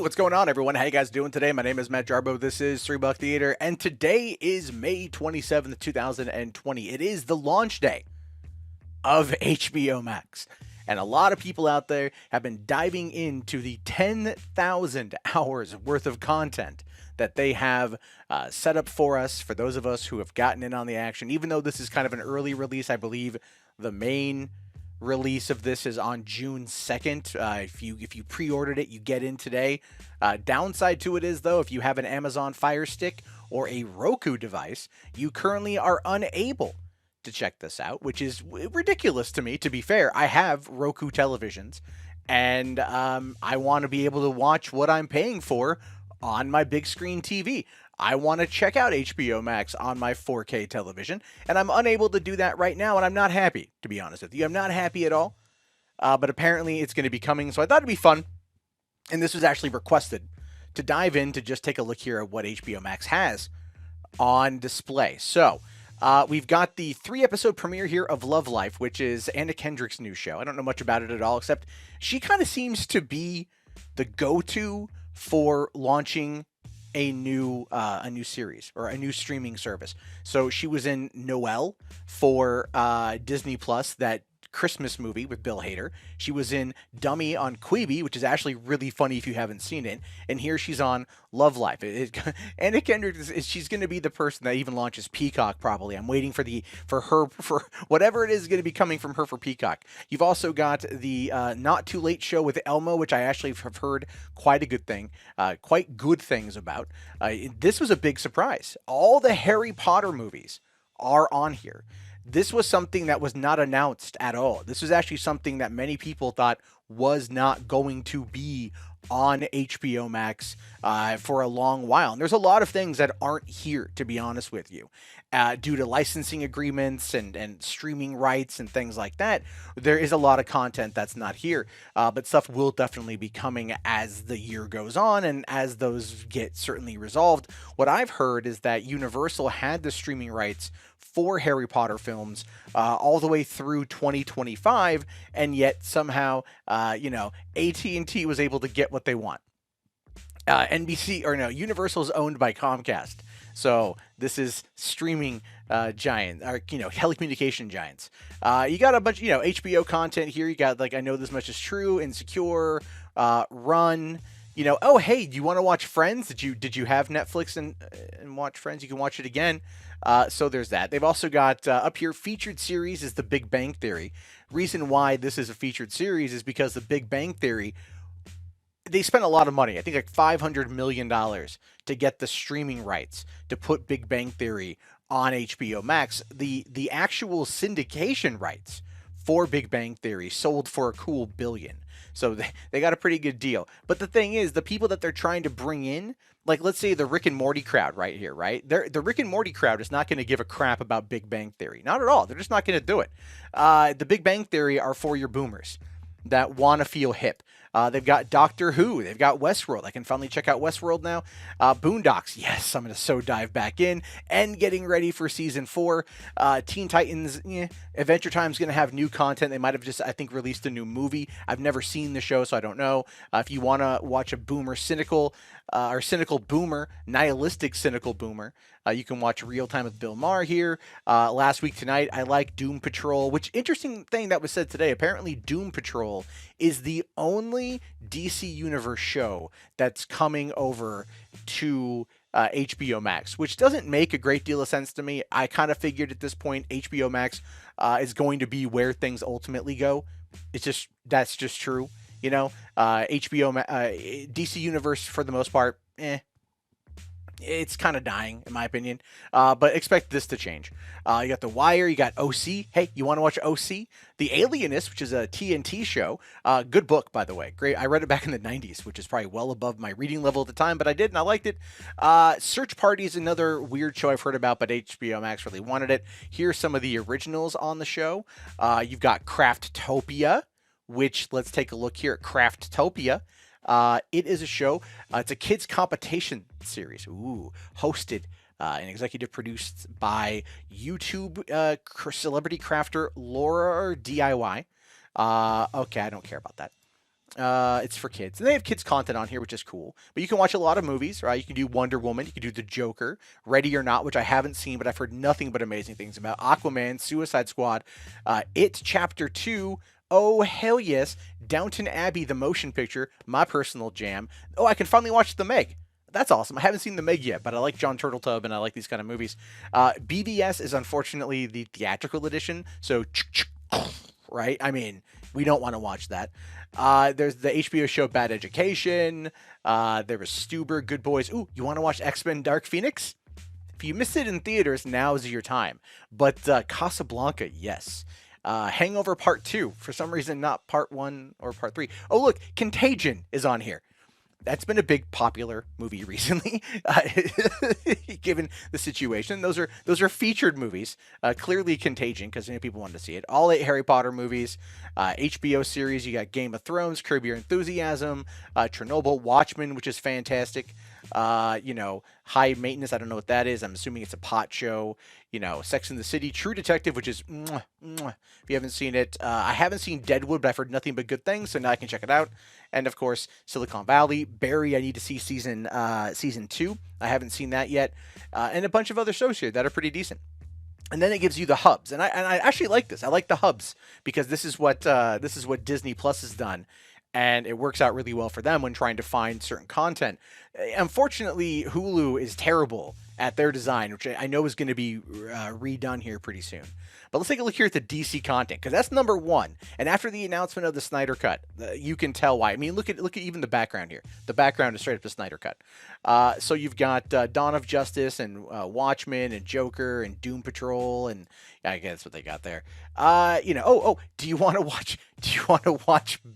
Hey, what's going on, everyone? How you guys doing today? My name is Matt Jarbo. This is $3 Theater, and today is May 27th, 2020. It is the launch day of HBO Max. And a lot of people out there have been diving into the 10,000 hours worth of content that they have set up for us, for those of us who have gotten in on the action. Even though this is kind of an early release, I believe the main release of this is on June 2nd. If you pre-ordered it, you get in today. Downside to it is, though, if you have an Amazon Fire Stick or a Roku device, you currently are unable to check this out, which is ridiculous to me, to be fair. I have Roku televisions, and I want to be able to watch what I'm paying for on my big screen TV. I want to check out HBO Max on my 4K television, and I'm unable to do that right now, and I'm not happy, to be honest with you. I'm not happy at all, but apparently it's going to be coming, so I thought it'd be fun, and this was actually requested, to dive in to just take a look here at what HBO Max has on display. So, we've got the 3-episode premiere here of Love Life, which is Anna Kendrick's new show. I don't know much about it at all, except she kind of seems to be the go-to for launching a new series or a new streaming service. So she was in Noelle for Disney Plus, that Christmas movie with Bill Hader. She was in Dummy on Quibi, which is actually really funny if you haven't seen it. And here she's on Love Life. Anna Kendrick she's going to be the person that even launches Peacock. Probably. I'm waiting for whatever it is going to be coming from her for Peacock. You've also got the Not Too Late show with Elmo, which I actually have heard quite good things about. This was a big surprise. All the Harry Potter movies are on here. This was something that was not announced at all. This was actually something that many people thought was not going to be on HBO Max for a long while. And there's a lot of things that aren't here, to be honest with you, due to licensing agreements and streaming rights and things like that. There is a lot of content that's not here, but stuff will definitely be coming as the year goes on and as those get certainly resolved. What I've heard is that Universal had the streaming rights for Harry Potter films all the way through 2025, and yet somehow, AT&T was able to get what they want. Universal is owned by Comcast. So this is streaming giant, or telecommunication giants. You got a bunch, HBO content here. You got I Know This Much Is True, Insecure, Run. Oh hey, do you want to watch Friends? Did you have Netflix and watch Friends? You can watch it again. So there's that. They've also got up here featured series is The Big Bang Theory. Reason why this is a featured series is because The Big Bang Theory, they spent a lot of money. I think like $500 million to get the streaming rights to put Big Bang Theory on HBO Max. The actual syndication rights for Big Bang Theory sold for a cool $1 billion. So they got a pretty good deal. But the thing is, the people that they're trying to bring in, like let's say the Rick and Morty crowd right here, right? The Rick and Morty crowd is not going to give a crap about Big Bang Theory. Not at all. They're just not going to do it. The Big Bang Theory are for your boomers that want to feel hip. They've got Doctor Who. They've got Westworld. I can finally check out Westworld now. Boondocks. Yes, I'm going to dive back in. And getting ready for Season 4. Teen Titans. Adventure Time's going to have new content. They might have just, I think, released a new movie. I've never seen the show, so I don't know. If you want to watch a boomer cynical boomer, nihilistic cynical boomer, you can watch Real Time with Bill Maher here. Last week tonight, I like Doom Patrol, which interesting thing that was said today. Apparently, Doom Patrol is the only DC Universe show that's coming over to HBO Max, which doesn't make a great deal of sense to me. I kind of figured at this point HBO Max is going to be where things ultimately go. That's just true. DC Universe for the most part, it's kind of dying in my opinion. But expect this to change. You got The Wire, you got OC. Hey, you want to watch OC? The Alienist, which is a TNT show. Good book, by the way. Great. I read it back in the 90s, which is probably well above my reading level at the time, but I did and I liked it. Search Party is another weird show I've heard about, but HBO Max really wanted it. Here's some of the originals on the show. You've got Topia, which let's take a look here at Topia. It is a show. It's a kids competition series. Hosted and executive produced by YouTube celebrity crafter Laura DIY. Okay, I don't care about that. It's for kids. And they have kids content on here, which is cool. But you can watch a lot of movies, right? You can do Wonder Woman, you can do The Joker, Ready or Not, which I haven't seen, but I've heard nothing but amazing things about. Aquaman, Suicide Squad, It Chapter 2. Oh, hell yes. Downton Abbey, the motion picture, my personal jam. Oh, I can finally watch The Meg. That's awesome. I haven't seen The Meg yet, but I like John Turtletub and I like these kind of movies. BVS is unfortunately the theatrical edition, so right? I mean, we don't want to watch that. There's the HBO show Bad Education. There was Stuber, Good Boys. Ooh, you want to watch X-Men Dark Phoenix? If you missed it in theaters, now is your time. But Casablanca, yes. Hangover Part 2. For some reason, not Part 1 or Part 3. Oh, look, Contagion is on here. That's been a big popular movie recently, given the situation. Those are featured movies. Clearly Contagion, because people wanted to see it. All 8 Harry Potter movies, HBO series. You got Game of Thrones, Curb Your Enthusiasm, Chernobyl, Watchmen, which is fantastic. High Maintenance. I don't know what that is. I'm assuming it's a pot show. Sex and the City, True Detective, which is mwah, mwah, if you haven't seen it. I haven't seen Deadwood, but I've heard nothing but good things, so now I can check it out. And of course, Silicon Valley, Barry. I need to see season 2. I haven't seen that yet, and a bunch of other shows here that are pretty decent. And then it gives you the hubs, and I actually like this. I like the hubs because this is what Disney Plus has done, and it works out really well for them when trying to find certain content. Unfortunately, Hulu is terrible at their design, which I know is going to be redone here pretty soon. But let's take a look here at the DC content, because that's number one. And after the announcement of the Snyder Cut, you can tell why. I mean, look at even the background here. The background is straight up the Snyder Cut. So you've got Dawn of Justice and Watchmen and Joker and Doom Patrol, and I guess that's what they got there. Do you want to watch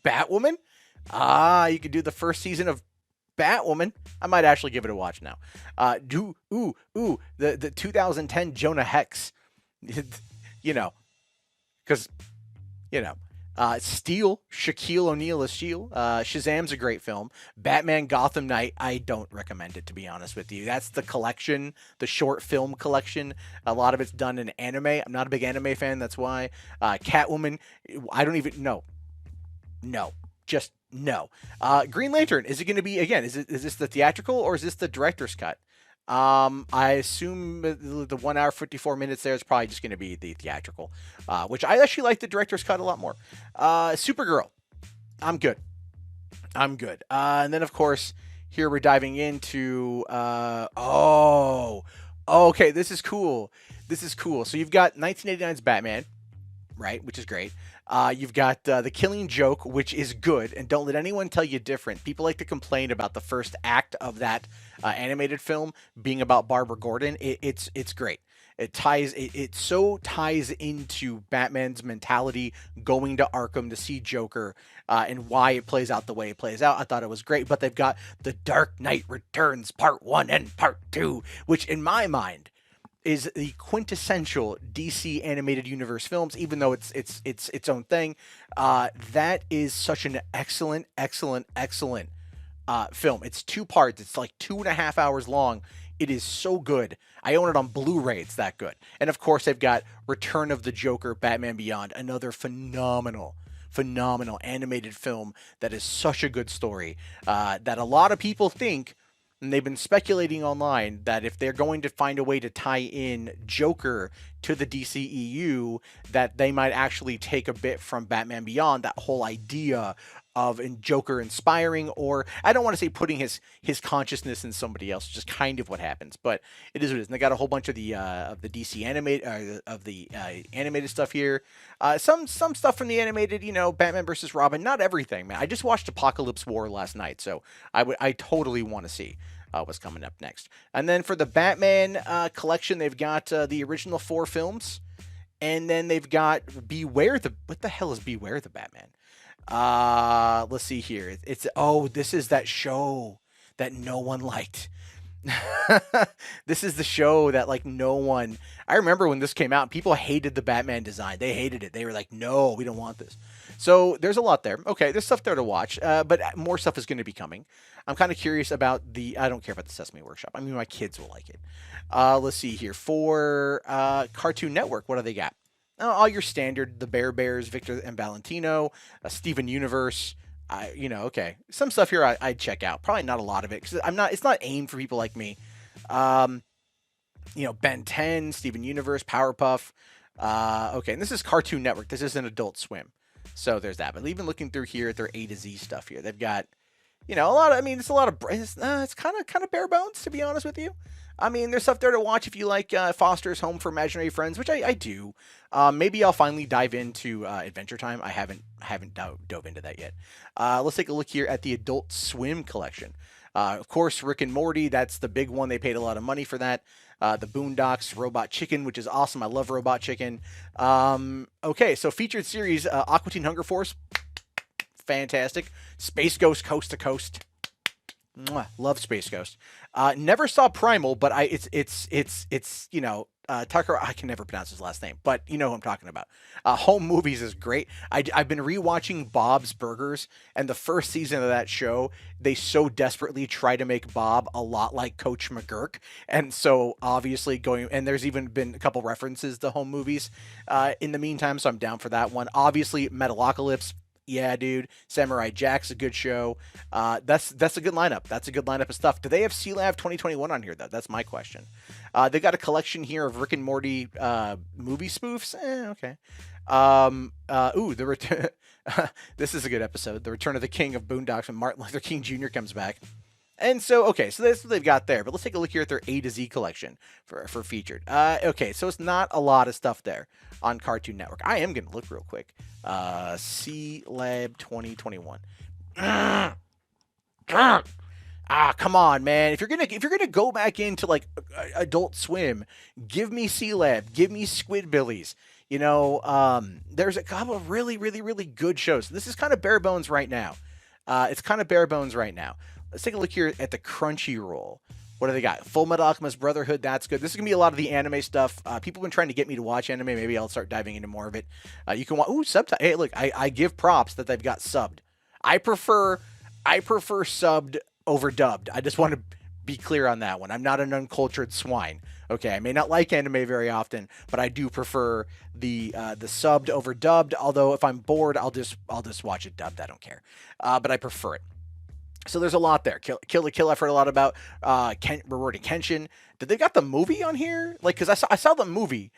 Batwoman? You could do the first season of Batwoman. I might actually give it a watch now. The 2010 Jonah Hex. Because Steel, Shaquille O'Neal as Steel. Shazam's a great film. Batman Gotham Knight, I don't recommend it, to be honest with you. That's the collection, the short film collection. A lot of it's done in anime. I'm not a big anime fan, that's why. Catwoman, I don't even know. No. Just no. Green Lantern, is it going to be, again, is this the theatrical or is this the director's cut? I assume the 1 hour 54 minutes there is probably just going to be the theatrical, which I actually like the director's cut a lot more. Supergirl, I'm good. And then of course here we're diving into okay, this is cool. So you've got 1989's Batman, right, which is great. You've got The Killing Joke, which is good, and don't let anyone tell you different. People like to complain about the first act of that animated film being about Barbara Gordon. It's great. It so ties into Batman's mentality going to Arkham to see Joker, and why it plays out the way it plays out. I thought it was great, but they've got The Dark Knight Returns Part 1 and Part 2, which in my mind is the quintessential DC animated universe films, even though it's its own thing. That is such an excellent film. It's 2 parts. It's like 2.5 hours long. It is so good. I own it on Blu-ray. It's that good. And of course, they've got Return of the Joker, Batman Beyond, another phenomenal animated film that is such a good story, that a lot of people think, and they've been speculating online, that if they're going to find a way to tie in Joker to the DCEU, that they might actually take a bit from Batman Beyond, that whole idea of Joker inspiring, or I don't want to say putting his consciousness in somebody else, which is kind of what happens, but it is what it is. And they got a whole bunch of the DC animated stuff here. Some stuff from the animated, Batman versus Robin. Not everything, man. I just watched Apocalypse War last night, so I totally want to see what's coming up next. And then for the Batman collection, they've got the original 4 films, and then they've got what the hell is Beware the Batman? Let's see here. This is that show that no one liked. This is the show that no one. I remember when this came out, people hated the Batman design. They hated it. They were like, "No, we don't want this." So there's a lot there. Okay, there's stuff there to watch, but more stuff is going to be coming. I'm kind of curious about I don't care about the Sesame Workshop. I mean, my kids will like it. Let's see here for Cartoon Network. What do they got? All your standard, the Bear Bears, Victor and Valentino, Steven Universe, Okay. Some stuff here I'd check out. Probably not a lot of it because it's not aimed for people like me. Um, Ben 10, Steven Universe, Powerpuff. Okay, and this is Cartoon Network. This isn't Adult Swim. So there's that. But even looking through here at their A to Z stuff here, they've got, a lot of, it's a lot of, it's kind of bare bones, to be honest with you. There's stuff there to watch if you like Foster's Home for Imaginary Friends, which I do. Maybe I'll finally dive into Adventure Time. I haven't dove into that yet. Let's take a look here at the Adult Swim collection. Of course, Rick and Morty, that's the big one. They paid a lot of money for that. The Boondocks, Robot Chicken, which is awesome. I love Robot Chicken. Okay, so featured series, Aqua Teen Hunger Force, fantastic. Space Ghost Coast to Coast. Mwah, love Space Ghost. Never saw Primal, but Tucker, I can never pronounce his last name, but you know who I'm talking about. Home Movies is great. I've been rewatching Bob's Burgers, and the first season of that show, they so desperately try to make Bob a lot like Coach McGurk, and so obviously and there's even been a couple references to Home Movies in the meantime, so I'm down for that one. Obviously, Metalocalypse. Yeah, dude. Samurai Jack's a good show. That's a good lineup. That's a good lineup of stuff. Do they have C-Lab 2021 on here, though? That's my question. They got a collection here of Rick and Morty movie spoofs. Okay. The return. This is a good episode. The Return of the King of Boondocks when Martin Luther King Jr. comes back. And so, okay, so that's what they've got there. But let's take a look here at their A to Z collection for featured. Okay, so it's not a lot of stuff there on Cartoon Network. I am going to look real quick. C-Lab 2021. Come on, man. If you're gonna go back into like Adult Swim, give me C-Lab, give me Squidbillies. There's a couple of really, really, really good shows. This is kind of bare bones right now. It's kind of bare bones right now. Let's take a look here at the Crunchyroll. What do they got? Full Metal Alchemist Brotherhood. That's good. This is going to be a lot of the anime stuff. People have been trying to get me to watch anime. Maybe I'll start diving into more of it. You can watch. Ooh, subtitle. Hey, look, I give props that they've got subbed. I prefer subbed over dubbed. I just want to be clear on that one. I'm not an uncultured swine. Okay, I may not like anime very often, but I do prefer the subbed over dubbed. Although if I'm bored, I'll just watch it dubbed. I don't care. But I prefer it. So there's a lot there. Kill la Kill I've heard a lot about. Rewarding Kenshin. Did they got the movie on here? Like, because I saw the movie.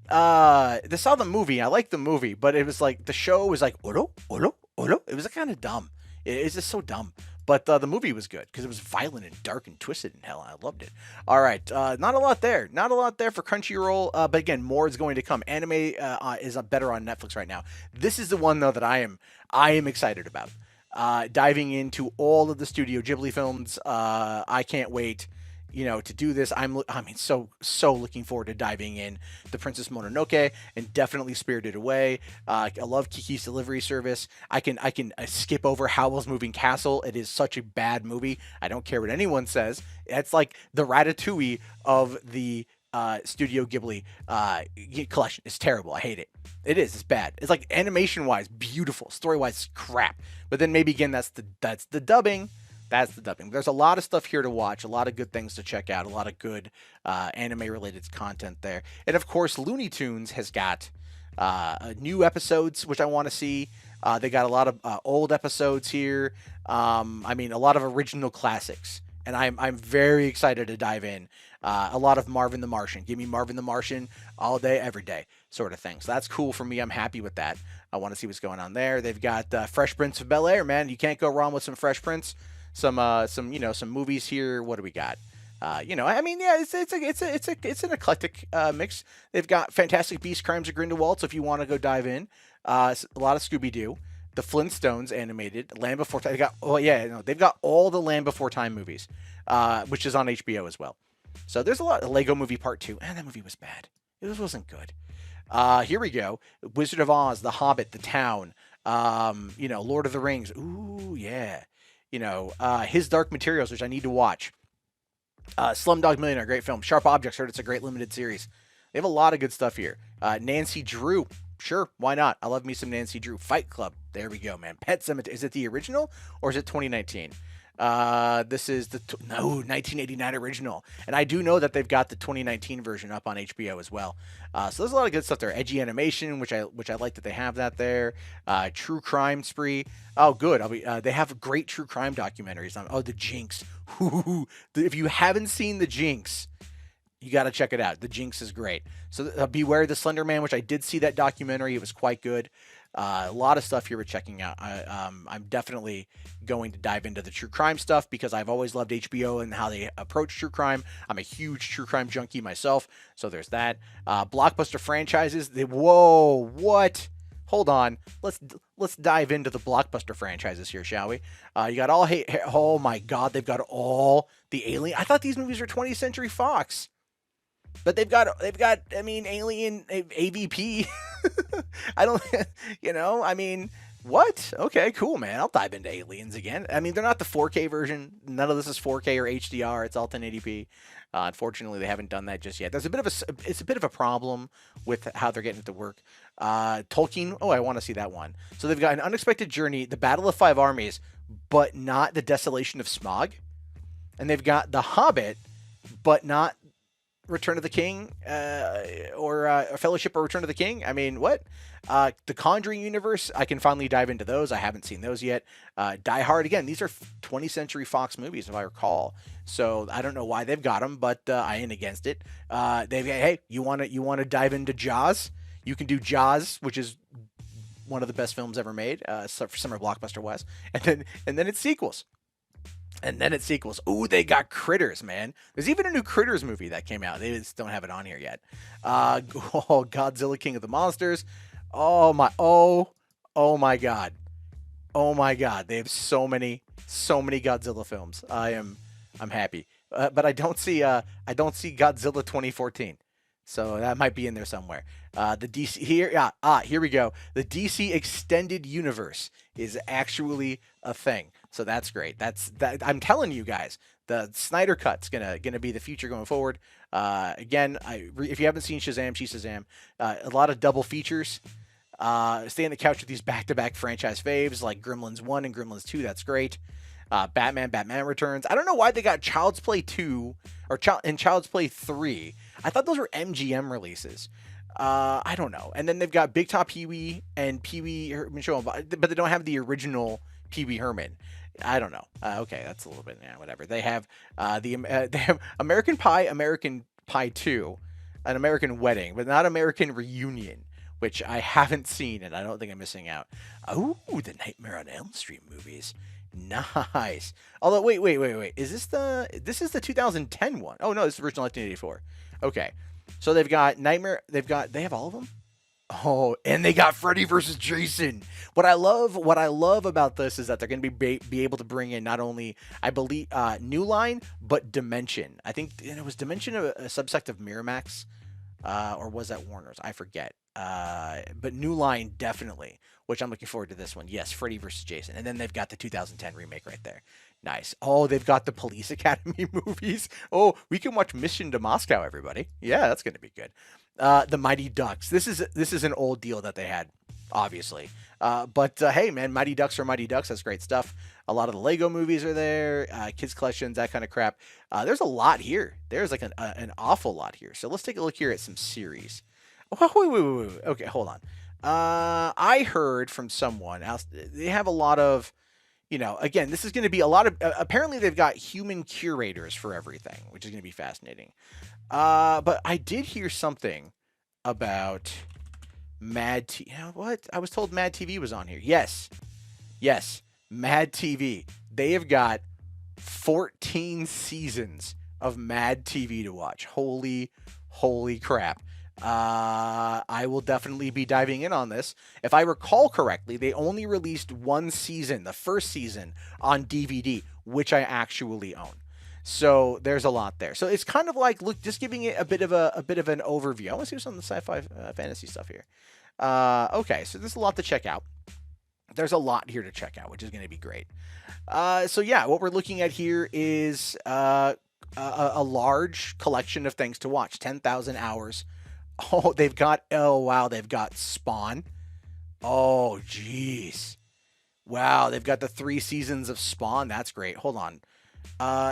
They saw the movie. I liked the movie, but it was like the show was like oro oro oro. It was kind of dumb. It's just so dumb. But the movie was good because it was violent and dark and twisted and hell. I loved it. All right, not a lot there. Not a lot there for Crunchyroll. But again, more is going to come. Anime is better on Netflix right now. This is the one though that I am excited about. Diving into all of the Studio Ghibli films. I can't wait, to do this. So looking forward to diving in The Princess Mononoke and definitely Spirited Away. I love Kiki's Delivery Service. I can skip over Howl's Moving Castle. It is such a bad movie. I don't care what anyone says. It's like the Ratatouille of the Studio Ghibli collection. It's terrible. I hate it. It's bad. It's like animation wise beautiful, story wise crap. But then maybe again that's the dubbing. That's the dubbing. There's a lot of stuff here to watch, a lot of good things to check out, a lot of good anime related content there. And of course, Looney Tunes has got new episodes which I want to see. They got a lot of old episodes here. A lot of original classics. And I'm very excited to dive in. A lot of Marvin the Martian. Give me Marvin the Martian all day, every day, sort of thing. So that's cool for me. I'm happy with that. I want to see what's going on there. They've got Fresh Prince of Bel-Air, man. You can't go wrong with some Fresh Prince. Some movies here. What do we got? It's an eclectic mix. They've got Fantastic Beasts, Crimes of Grindelwald. So if you want to go dive in, a lot of Scooby-Doo. The Flintstones animated, Land Before Time. They've got all the Land Before Time movies, which is on HBO as well. So there's a lot. Lego Movie Part 2. And that movie was bad. It wasn't good. Here we go. Wizard of Oz, The Hobbit, The Town, Lord of the Rings. Ooh, yeah. His Dark Materials, which I need to watch. Slumdog Millionaire, great film. Sharp Objects, heard it's a great limited series. They have a lot of good stuff here. Nancy Drew. Sure, why not? I love me some Nancy Drew. Fight Club. There we go, man. Pet Sematary. Is it the original or is it 2019? This is the 1989 original, and I do know that they've got the 2019 version up on HBO as well. So there's a lot of good stuff there. Edgy animation, which I like that they have that there. True crime spree. Oh, good. They have great true crime documentaries on. Oh, the Jinx. If you haven't seen the Jinx, you got to check it out. The Jinx is great. So Beware the Slender Man, which I did see that documentary. It was quite good. A lot of stuff here we're checking out. I'm definitely going to dive into the true crime stuff because I've always loved HBO and how they approach true crime. I'm a huge true crime junkie myself, so there's that. Blockbuster franchises. Whoa, what? Hold on. Let's dive into the blockbuster franchises here, shall we? You got all. Oh my God, they've got all the Alien. I thought these movies were 20th Century Fox. But they've got, I mean, Alien AVP. I don't, I mean, what? Okay, cool, man. I'll dive into Aliens again. I mean, they're not the 4K version. None of this is 4K or HDR. It's all 1080p. Unfortunately, they haven't done that just yet. It's a bit of a problem with how they're getting it to work. Tolkien. Oh, I want to see that one. So they've got An Unexpected Journey, The Battle of Five Armies, but not The Desolation of Smaug. And they've got The Hobbit, but not Return of the King or Fellowship or Return of the King. I mean, what? The Conjuring universe, I can finally dive into those. I haven't seen those yet. Die Hard, again, these are 20th Century Fox movies, if I recall. So I don't know why they've got them, but I ain't against it. Hey, you want to dive into Jaws? You can do Jaws, which is one of the best films ever made for Summer Blockbuster West. And then it's sequels. Ooh, they got Critters, man. There's even a new Critters movie that came out. They just don't have it on here yet. Godzilla King of the Monsters. Oh my God. Oh my God. They have so many Godzilla films. I'm happy. But I don't see Godzilla 2014. So that might be in there somewhere. The DC here, here we go. The DC Extended Universe is actually a thing. So that's great. I'm telling you guys, the Snyder Cut's gonna be the future going forward. Again, if you haven't seen Shazam, Shazam, a lot of double features. Stay on the couch with these back-to-back franchise faves like Gremlins 1 and Gremlins 2. That's great. Batman Returns. I don't know why they got Child's Play 2 and Child's Play 3. I thought those were MGM releases. I don't know. And then they've got Big Top Pee-wee and Pee-wee Herman Show, but they don't have the original Pee-wee Herman. I don't know. Okay, that's a little bit, whatever. They have they have American Pie 2, An American Wedding, but not American Reunion, which I haven't seen, and I don't think I'm missing out. Oh, the Nightmare on Elm Street movies. Nice. Although, wait. This is the 2010 one. Oh, no, this is original 1984. Okay. So they've got Nightmare. They have all of them? Oh, and they got Freddy versus Jason. What I love about this is that they're going to be able to bring in not only, I believe, New Line, but Dimension. I think it was Dimension, a subsect of Miramax, or was that Warner's? I forget. But New Line definitely, which I'm looking forward to this one. Yes, Freddy versus Jason. And then they've got the 2010 remake right there. Nice. Oh, they've got the Police Academy movies. Oh, we can watch Mission to Moscow, everybody. Yeah, that's going to be good. The Mighty Ducks. This is an old deal that they had, obviously. But hey, man, Mighty Ducks are Mighty Ducks. That's great stuff. A lot of the Lego movies are there. Kids collections, that kind of crap. There's a lot here. There's like an awful lot here. So let's take a look here at some series. Oh, wait. Okay, hold on. I heard from someone else. They have a lot of, again, this is going to be a lot of, apparently they've got human curators for everything, which is going to be fascinating. But I did hear something about Mad TV. What? I was told Mad TV was on here. Yes, Mad TV. They have got 14 seasons of Mad TV to watch. Holy crap. I will definitely be diving in on this. If I recall correctly, they only released one season, the first season, on DVD, which I actually own. So there's a lot there. So it's kind of like, look, just giving it a bit of an overview. I want to see some of the sci-fi fantasy stuff here. Okay, so there's a lot to check out. There's a lot here to check out, which is going to be great. So yeah, what we're looking at here is a large collection of things to watch. 10,000 hours. Oh, they've got Spawn. Oh, jeez. Wow, they've got the 3 seasons of Spawn. That's great. Hold on.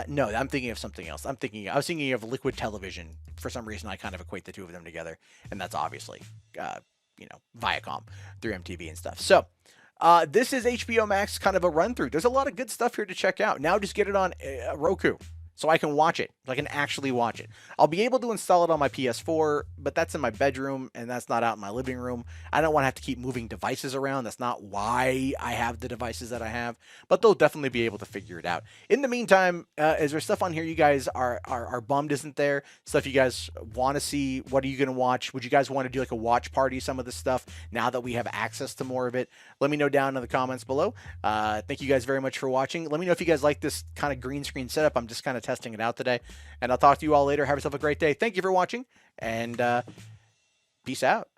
No, I'm thinking of something else. I was thinking of Liquid Television. For some reason, I kind of equate the two of them together, and that's obviously, Viacom through MTV and stuff. So, this is HBO Max, kind of a run through. There's a lot of good stuff here to check out. Now, just get it on Roku, so I can watch it. So I can actually watch it. I'll be able to install it on my PS4, but that's in my bedroom, and that's not out in my living room. I don't want to have to keep moving devices around. That's not why I have the devices that I have, but they'll definitely be able to figure it out. In the meantime, is there stuff on here you guys are bummed isn't there? Stuff you guys want to see? What are you going to watch? Would you guys want to do like a watch party, some of this stuff, now that we have access to more of it? Let me know down in the comments below. Thank you guys very much for watching. Let me know if you guys like this kind of green screen setup. I'm just kind of testing it out today, and I'll talk to you all later. Have yourself a great day. Thank you for watching, and peace out.